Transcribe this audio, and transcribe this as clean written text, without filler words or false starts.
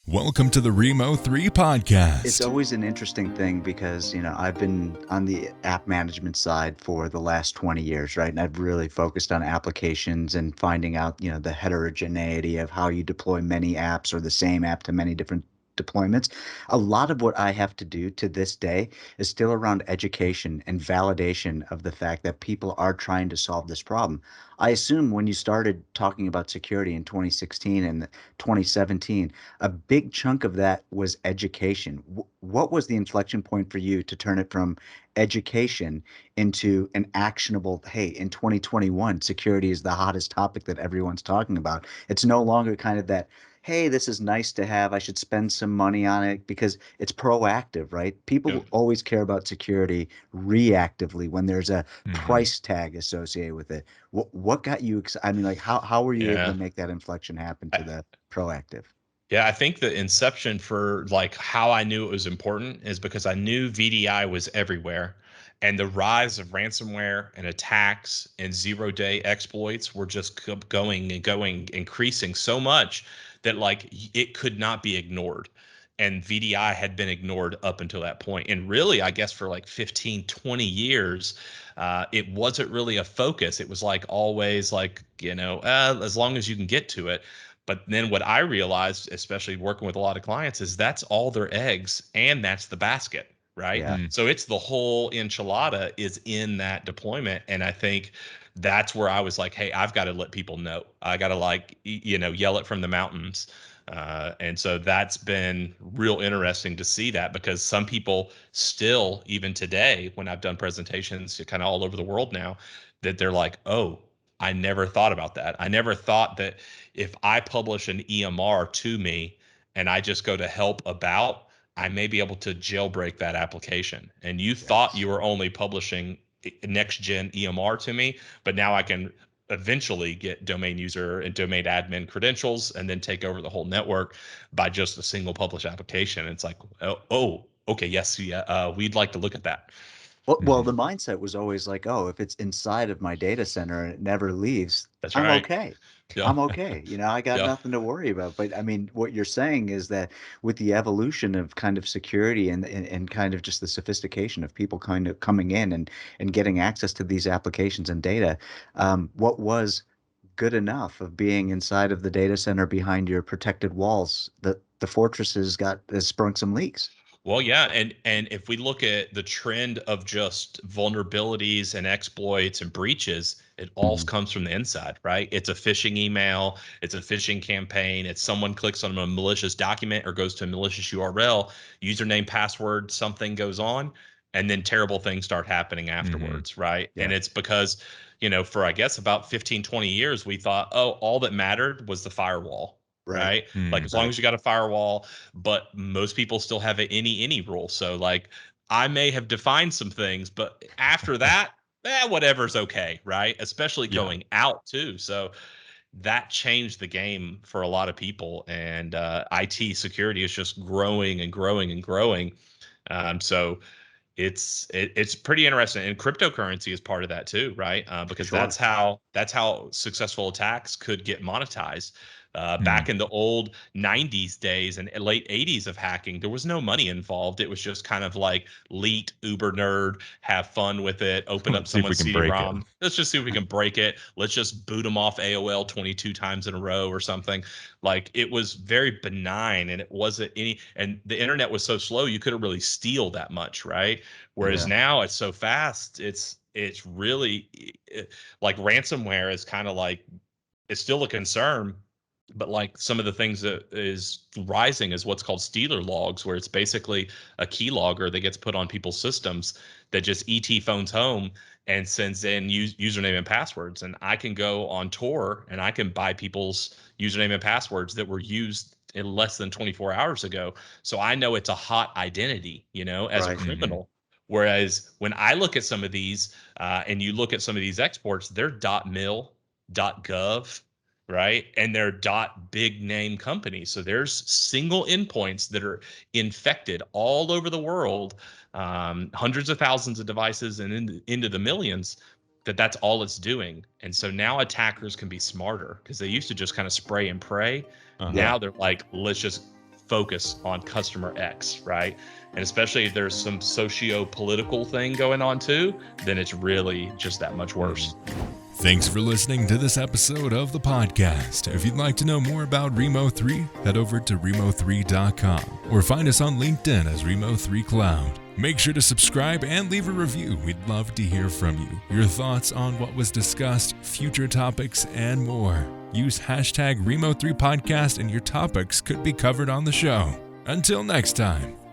Welcome to the Rimo3 podcast. It's always an interesting thing because, I've been on the app management side for the last 20 years, right? And I've really focused on applications and finding out, the heterogeneity of how you deploy many apps or the same app to many different deployments. A lot of what I have to do to this day is still around education and validation of the fact that people are trying to solve this problem. I assume when you started talking about security in 2016 and 2017, a big chunk of that was education. What was the inflection point for you to turn it from education into an actionable, hey, in 2021, security is the hottest topic that everyone's talking about. It's no longer kind of that, hey, this is nice to have, I should spend some money on it, because it's proactive, right? People Yep. always care about security reactively when there's a Mhm. price tag associated with it. What got you I mean, like, how were you able to Yeah. make that inflection happen to I, the proactive? yeah, I think the inception for like how I knew it was important is because I knew VDI was everywhere, and the rise of ransomware and attacks and zero-day exploits were just going and going, increasing so much that like it could not be ignored. And VDI had been ignored up until that point. And really, I guess for like 15, 20 years, it wasn't really a focus. It was like always like, as long as you can get to it. But then what I realized, especially working with a lot of clients, is that's all their eggs and that's the basket, right? Yeah. Mm. So it's the whole enchilada is in that deployment. And I think that's where I was like, hey, I've got to let people know. I got to like, yell it from the mountains. And so that's been real interesting to see that because some people still, even today, when I've done presentations kind of all over the world now, that they're like, oh, I never thought about that. I never thought that if I publish an EMR to me and I just go to help about, I may be able to jailbreak that application. And you thought Yes. you were only publishing next gen EMR to me, but now I can eventually get domain user and domain admin credentials and then take over the whole network by just a single published application. It's like, oh, okay, yes, yeah, we'd like to look at that. Well, Mhm. the mindset was always like, oh, if it's inside of my data center and it never leaves, That's I'm right. okay. Yeah. I'm okay. I got Yeah. nothing to worry about. But I mean, what you're saying is that with the evolution of kind of security and kind of just the sophistication of people kind of coming in and getting access to these applications and data, what was good enough of being inside of the data center behind your protected walls, the fortresses got has sprung some leaks. Well, yeah, and if we look at the trend of just vulnerabilities and exploits and breaches, it all Mhm. comes from the inside, right? It's a phishing email, it's a phishing campaign, it's someone clicks on a malicious document or goes to a malicious URL, username, password, something goes on, and then terrible things start happening Mhm. afterwards, right? Yeah, And it's because, for I guess about 15, 20 years, we thought, oh, all that mattered was the firewall, right, right? Like Mm. as long right. as you got a firewall, but most people still have an any rule. So like I may have defined some things, but after that, whatever's okay, right? Especially Yeah. going out too. So that changed the game for a lot of people, and IT security is just growing and growing and growing. So it's pretty interesting, and cryptocurrency is part of that too, right? Because Sure. that's how successful attacks could get monetized. Mm. Back in the old 90s days and late 80s of hacking, there was no money involved. It was just kind of like leet, uber nerd, have fun with it, open up Let's see if we someone's can break it. CD-ROM. Let's just see if we can break it. Let's just boot them off AOL 22 times in a row or something. Like it was very benign, and it wasn't any, and the internet was so slow you couldn't really steal that much, right? Whereas Yeah. now it's so fast, it's really like ransomware is kind of like it's still a concern, but like some of the things that is rising is what's called stealer logs, where it's basically a keylogger that gets put on people's systems that just ET phones home and sends in username and passwords. And I can go on Tor and I can buy people's username and passwords that were used in less than 24 hours ago. So I know it's a hot identity, as a Right. Mhm. criminal. Whereas when I look at some of these, and you look at some of these exports, they're .mil, .gov, right? And they're big name companies. So there's single endpoints that are infected all over the world, hundreds of thousands of devices and into the millions. That's all it's doing. And so now attackers can be smarter because they used to just kind of spray and pray. Uh-huh. Yeah. Now they're like, let's just focus on customer X, right? And especially if there's some socio-political thing going on too, then it's really just that much worse. Thanks for listening to this episode of the podcast. If you'd like to know more about Rimo3, head over to Rimo3.com or find us on LinkedIn as Rimo3 Cloud. Make sure to subscribe and leave a review. We'd love to hear from you. Your thoughts on what was discussed, future topics, and more. Use hashtag Rimo3podcast and your topics could be covered on the show. Until next time.